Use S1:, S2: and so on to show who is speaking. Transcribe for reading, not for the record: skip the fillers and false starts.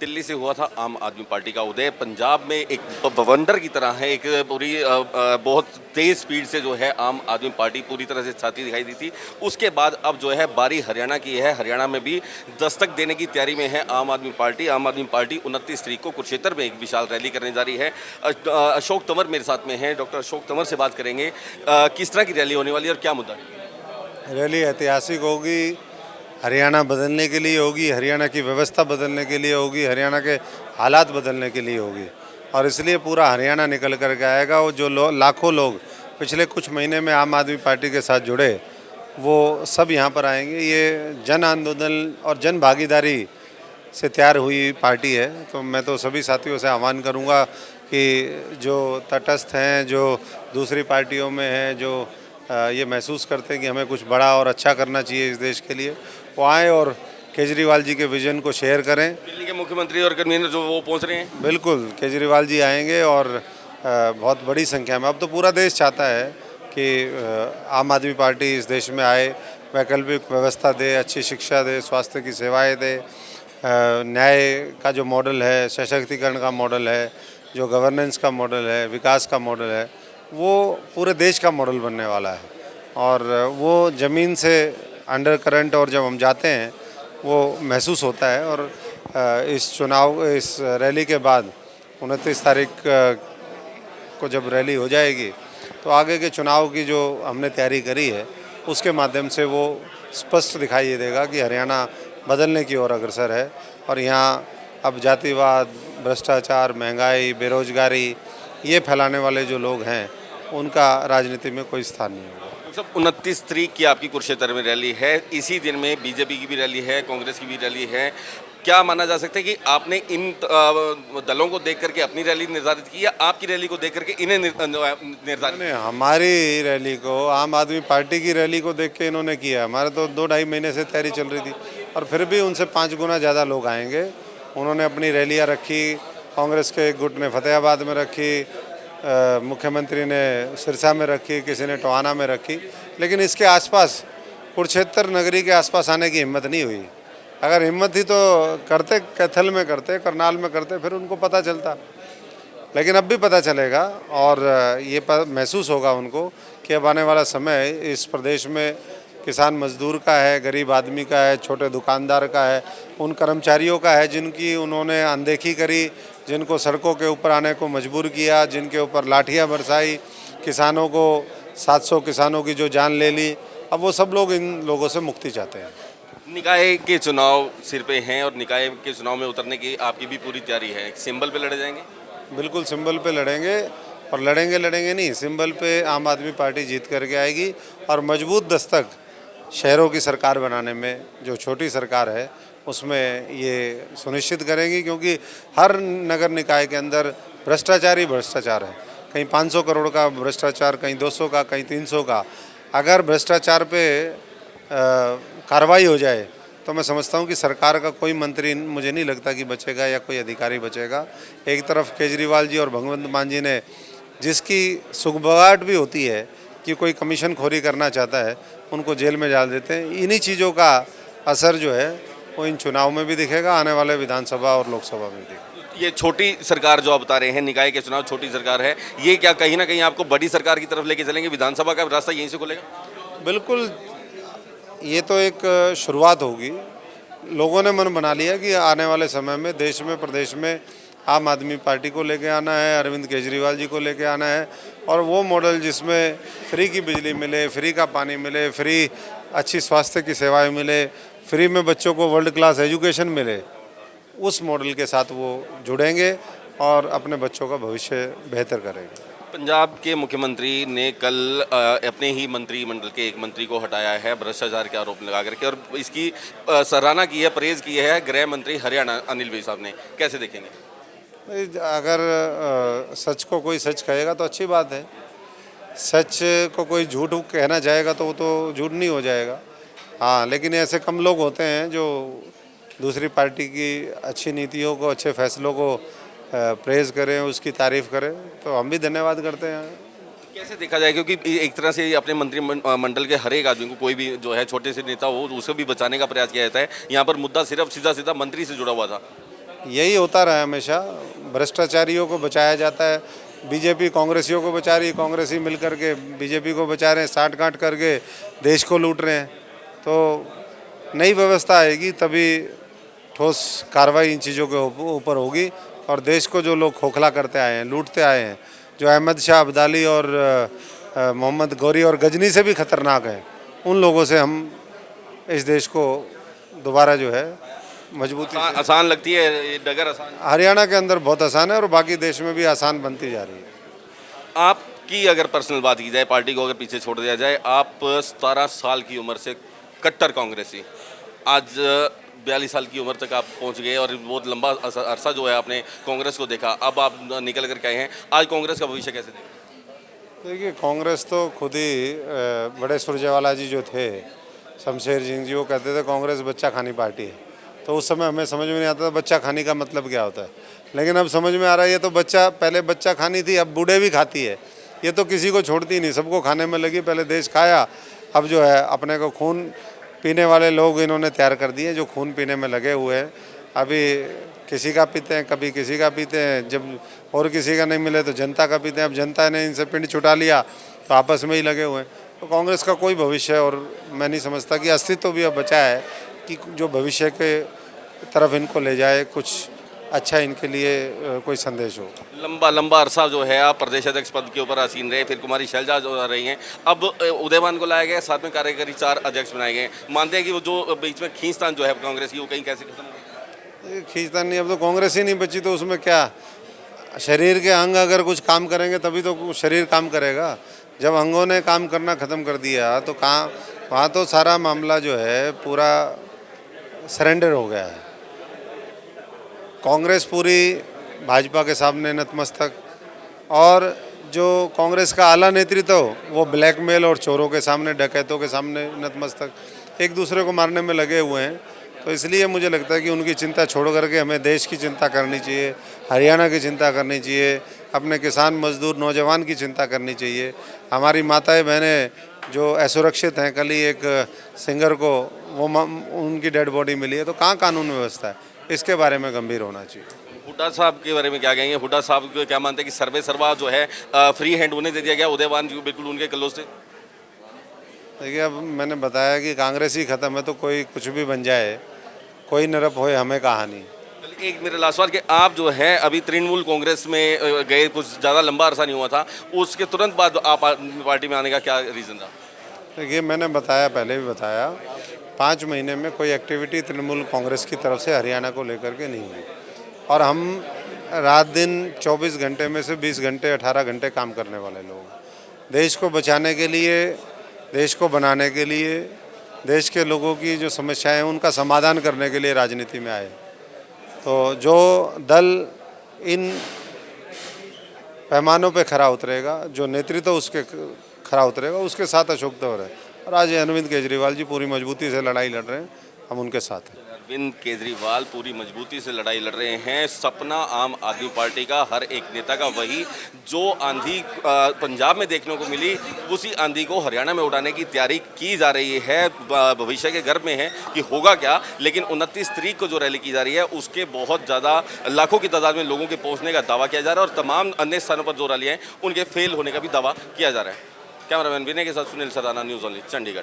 S1: दिल्ली से हुआ था आम आदमी पार्टी का उदय। पंजाब में एक वंडर की तरह है, एक पूरी बहुत तेज स्पीड से जो है आम आदमी पार्टी पूरी तरह से छाती दिखाई दी थी। उसके बाद अब जो है बारी हरियाणा की है। हरियाणा में भी दस्तक देने की तैयारी में है आम आदमी पार्टी। आम आदमी पार्टी 29 तारीख को कुरुक्षेत्र में एक विशाल रैली करने जा रही है। अशोक तंवर मेरे साथ में हैं। डॉक्टर अशोक तंवर से बात करेंगे। किस तरह की रैली होने वाली है और क्या मुद्दा है?
S2: रैली ऐतिहासिक होगी, हरियाणा बदलने के लिए होगी, हरियाणा की व्यवस्था बदलने के लिए होगी, हरियाणा के हालात बदलने के लिए होगी और इसलिए पूरा हरियाणा निकल कर के आएगा। और जो लाखों लोग पिछले कुछ महीने में आम आदमी पार्टी के साथ जुड़े, वो सब यहाँ पर आएंगे। ये जन आंदोलन और जन भागीदारी से तैयार हुई पार्टी है। तो मैं तो सभी साथियों से आह्वान करूँगा कि जो तटस्थ हैं, जो दूसरी पार्टियों में हैं, जो ये महसूस करते हैं कि हमें कुछ बड़ा और अच्छा करना चाहिए इस देश के लिए, वो आएँ और केजरीवाल जी के विजन को शेयर करें।
S1: दिल्ली के मुख्यमंत्री और कन्वीनर जो वो पहुंच रहे हैं।
S2: बिल्कुल, केजरीवाल जी आएंगे और बहुत बड़ी संख्या में। अब तो पूरा देश चाहता है कि आम आदमी पार्टी इस देश में आए, वैकल्पिक व्यवस्था दे, अच्छी शिक्षा दे, स्वास्थ्य की सेवाएं दे, न्याय का जो मॉडल है, सशक्तिकरण का मॉडल है, जो गवर्नेंस का मॉडल है, विकास का मॉडल है, वो पूरे देश का मॉडल बनने वाला है। और वो ज़मीन से अंडर करंट और जब हम जाते हैं वो महसूस होता है। और इस रैली के बाद 29 तारीख को जब रैली हो जाएगी तो आगे के चुनाव की जो हमने तैयारी करी है उसके माध्यम से वो स्पष्ट दिखाई देगा कि हरियाणा बदलने की ओर अग्रसर है। और यहाँ अब जातिवाद, भ्रष्टाचार, महंगाई, बेरोजगारी ये फैलाने वाले जो लोग हैं उनका राजनीति में कोई स्थान नहीं होगा।
S1: सब 29 तारीख की आपकी कुरुक्षेत्र में रैली है। इसी दिन में बीजेपी की भी रैली है, कांग्रेस की भी रैली है। क्या माना जा सकता है कि आपने इन दलों को देख करके अपनी रैली निर्धारित की या आपकी रैली को देख करके इन्हें निर्धारित?
S2: नहीं, हमारी रैली को, आम आदमी पार्टी की रैली को देख के इन्होंने किया। हमारे तो 2-2.5 महीने से तैयारी चल रही थी और फिर भी उनसे 5 गुना ज़्यादा लोग आएंगे। उन्होंने अपनी रैलियाँ रखी, कांग्रेस के एक गुट ने फतेहाबाद में रखी, मुख्यमंत्री ने सिरसा में रखी, किसी ने टोहाना में रखी, लेकिन इसके आसपास कुरुक्षेत्र नगरी के आसपास आने की हिम्मत नहीं हुई। अगर हिम्मत थी तो करते, कैथल में करते, करनाल में करते, फिर उनको पता चलता। लेकिन अब भी पता चलेगा और ये महसूस होगा उनको कि अब आने वाला समय इस प्रदेश में किसान मजदूर का है, गरीब आदमी का है, छोटे दुकानदार का है, उन कर्मचारियों का है जिनकी उन्होंने अनदेखी करी, जिनको सड़कों के ऊपर आने को मजबूर किया, जिनके ऊपर लाठियां बरसाई, किसानों को 700 किसानों की जो जान ले ली। अब वो सब लोग इन लोगों से मुक्ति चाहते हैं।
S1: निकाय के चुनाव सिर पे हैं और निकाय के चुनाव में उतरने की आपकी भी पूरी तैयारी है। सिंबल पे लड़े जाएंगे?
S2: बिल्कुल सिंबल पे लड़ेंगे और लड़ेंगे नहीं, सिंबल पे आम आदमी पार्टी जीत करके आएगी और मजबूत दस्तक शहरों की सरकार बनाने में, जो छोटी सरकार है उसमें ये सुनिश्चित करेंगी। क्योंकि हर नगर निकाय के अंदर भ्रष्टाचार ही भ्रष्टाचार है। कहीं 500 करोड़ का भ्रष्टाचार, कहीं 200 का, कहीं 300 का। अगर भ्रष्टाचार पे कार्रवाई हो जाए तो मैं समझता हूँ कि सरकार का कोई मंत्री मुझे नहीं लगता कि बचेगा या कोई अधिकारी बचेगा। एक तरफ केजरीवाल जी और भगवंत मान जी ने, जिसकी सुगबगाहट भी होती है कि कोई कमीशन खोरी करना चाहता है, उनको जेल में डाल देते हैं। इन्हीं चीज़ों का असर जो है वो इन चुनाव में भी दिखेगा, आने वाले विधानसभा और लोकसभा में भी दिखेगा।
S1: ये छोटी सरकार जो आप बता रहे हैं, निकाय के चुनाव छोटी सरकार है, ये क्या कहीं ना कहीं आपको बड़ी सरकार की तरफ लेके चलेंगे? विधानसभा का रास्ता यहीं से खुलेगा?
S2: बिल्कुल, ये तो एक शुरुआत होगी। लोगों ने मन बना लिया कि आने वाले समय में देश में, प्रदेश में आम आदमी पार्टी को लेके आना है, अरविंद केजरीवाल जी को लेके आना है। और वो मॉडल जिसमें फ्री की बिजली मिले, फ्री का पानी मिले, फ्री अच्छी स्वास्थ्य की सेवाएं मिले, फ्री में बच्चों को वर्ल्ड क्लास एजुकेशन मिले, उस मॉडल के साथ वो जुड़ेंगे और अपने बच्चों का भविष्य बेहतर करेंगे।
S1: पंजाब के मुख्यमंत्री ने कल अपने ही मंत्रिमंडल के एक मंत्री को हटाया है भ्रष्टाचार के आरोप लगा करके, और इसकी सराहना की है, प्रेज की है गृह मंत्री हरियाणा अनिल विज साहब ने। कैसे देखेंगे?
S2: अगर सच को कोई सच कहेगा तो अच्छी बात है। सच को कोई झूठ कहना चाहेगा तो वो तो झूठ नहीं हो जाएगा। हाँ, लेकिन ऐसे कम लोग होते हैं जो दूसरी पार्टी की अच्छी नीतियों को, अच्छे फैसलों को प्रेज़ करें, उसकी तारीफ़ करें, तो हम भी धन्यवाद करते हैं।
S1: कैसे देखा जाए, क्योंकि एक तरह से अपने मंत्रिमंडल के हर एक आदमी को, कोई भी जो है छोटे से नेता हो, उसे भी बचाने का प्रयास किया जाता है। यहाँ पर मुद्दा सिर्फ सीधा सीधा मंत्री से जुड़ा हुआ था।
S2: यही होता रहा है हमेशा। भ्रष्टाचारियों को बचाया जाता है, बीजेपी कांग्रेसियों को बचा रही है, कांग्रेसी मिल करके बीजेपी को बचा रहे हैं, साठ गांठ करके देश को लूट रहे हैं। तो नई व्यवस्था आएगी तभी ठोस कार्रवाई इन चीज़ों के ऊपर होगी। और देश को जो लोग खोखला करते आए हैं, लूटते आए हैं, जो अहमद शाह अब्दाली और मोहम्मद गौरी और गजनी से भी खतरनाक हैं, उन लोगों से हम इस देश को दोबारा जो है मजबूती से।
S1: आसान लगती है ये डगर, आसान?
S2: हरियाणा के अंदर बहुत आसान है और बाकी देश में भी आसान बनती जा रही है।
S1: आपकी अगर पर्सनल बात की जाए, पार्टी को अगर पीछे छोड़ दिया जाए, आप 17 साल की उम्र से कट्टर कांग्रेसी, आज 42 साल की उम्र तक आप पहुंच गए और बहुत लंबा अरसा जो है आपने कांग्रेस को देखा, अब आप निकल कर के आए हैं, आज कांग्रेस का भविष्य कैसे देखते हैं?
S2: देखिए, कांग्रेस तो खुद ही बड़े सुरजेवाला जी जो थे, शमशेर सिंह जी, वो कहते थे कांग्रेस बच्चा खानी पार्टी है। तो उस समय हमें समझ में नहीं आता था बच्चा खानी का मतलब क्या होता है, लेकिन अब समझ में आ रहा है ये तो बच्चा पहले बच्चा खानी थी, अब बूढ़े भी खाती है। ये तो किसी को छोड़ती नहीं, सबको खाने में लगी। पहले देश खाया, अब जो है अपने को खून पीने वाले लोग इन्होंने तैयार कर दिए जो खून पीने में लगे हुए हैं। अभी किसी का पीते हैं, कभी किसी का पीते हैं, जब और किसी का नहीं मिले तो जनता का पीते हैं। अब जनता ने इनसे पिंड छुटा लिया तो आपस में ही लगे हुए हैं। तो कांग्रेस का कोई भविष्य, और मैं नहीं समझता कि अस्तित्व भी अब बचा है कि जो भविष्य के तरफ इनको ले जाए, कुछ अच्छा इनके लिए कोई संदेश हो।
S1: लंबा अरसा जो है आप प्रदेश अध्यक्ष पद के ऊपर आसीन रहे, फिर कुमारी शैलजा जो आ रही हैं, अब उदयमान को लाया गया, साथ में कार्यकारी 4 अध्यक्ष बनाए गए। मानते हैं कि वो जो बीच में खींचतान जो है कांग्रेस की, वो कहीं कैसे खत्म होगी?
S2: खींचतान नहीं, अब तो कांग्रेस ही नहीं बची तो उसमें क्या। शरीर के अंग अगर कुछ काम करेंगे तभी तो शरीर काम करेगा। जब अंगों ने काम करना ख़त्म कर दिया तो कहाँ, वहाँ तो सारा मामला जो है पूरा सरेंडर हो गया है। कांग्रेस पूरी भाजपा के सामने नतमस्तक, और जो कांग्रेस का आला नेतृत्व वो ब्लैकमेल और चोरों के सामने, डकैतों के सामने नतमस्तक, एक दूसरे को मारने में लगे हुए हैं। तो इसलिए मुझे लगता है कि उनकी चिंता छोड़ करके हमें देश की चिंता करनी चाहिए, हरियाणा की चिंता करनी चाहिए, अपने किसान मजदूर नौजवान की चिंता करनी चाहिए। हमारी माताएं बहनें जो असुरक्षित हैं, कल ही एक सिंगर को वो उनकी डेड बॉडी मिली है, तो कहाँ कानून व्यवस्था है, इसके बारे में गंभीर होना चाहिए।
S1: हुड्डा साहब के बारे में क्या कहेंगे? हुड्डा साहब को क्या मानते हैं कि सर्वे सर्वा जो है फ्री हैंड उन्हें दे दिया गया, उदयवान जी बिल्कुल उनके क्लोज थे?
S2: देखिए, अब मैंने बताया कि कांग्रेस ही खत्म है तो कोई कुछ भी बन जाए, कोई नरप होए, हमें कहानी।
S1: एक मेरा लास्ट सवाल कि आप जो है अभी तृणमूल कांग्रेस में गए, कुछ ज़्यादा लंबा अरसा नहीं हुआ था, उसके तुरंत बाद आप पार्टी में आने का क्या रीज़न था?
S2: देखिए, मैंने बताया, पहले भी बताया, 5 महीने में कोई एक्टिविटी तृणमूल कांग्रेस की तरफ से हरियाणा को लेकर के नहीं हुई। और हम रात दिन 24 घंटे में से 20 घंटे 18 घंटे काम करने वाले लोग, देश को बचाने के लिए, देश को बनाने के लिए, देश के लोगों की जो समस्याएं हैं उनका समाधान करने के लिए राजनीति में आए। तो जो दल इन पैमानों पे खरा उतरेगा, जो नेतृत्व उसके खरा उतरेगा, उसके साथ अशोक तंवर है। और आज अरविंद केजरीवाल जी पूरी मजबूती से लड़ाई लड़ रहे हैं, हम उनके साथ हैं।
S1: अरविंद केजरीवाल पूरी मजबूती से लड़ाई लड़ रहे हैं। सपना आम आदमी पार्टी का, हर एक नेता का वही, जो आंधी पंजाब में देखने को मिली, उसी आंधी को हरियाणा में उड़ाने की तैयारी की जा रही है। भविष्य के गर्भ में है कि होगा क्या, लेकिन 29 तारीख को जो रैली की जा रही है उसके बहुत ज़्यादा लाखों की तादाद में लोगों के पहुँचने का दावा किया जा रहा है, और तमाम अन्य स्थानों पर जो रैलियाँ हैं उनके फेल होने का भी दावा किया जा रहा है। कैमरामैन विनय के साथ सुनील सदाना, न्यूज़ ओनली, चंडीगढ़।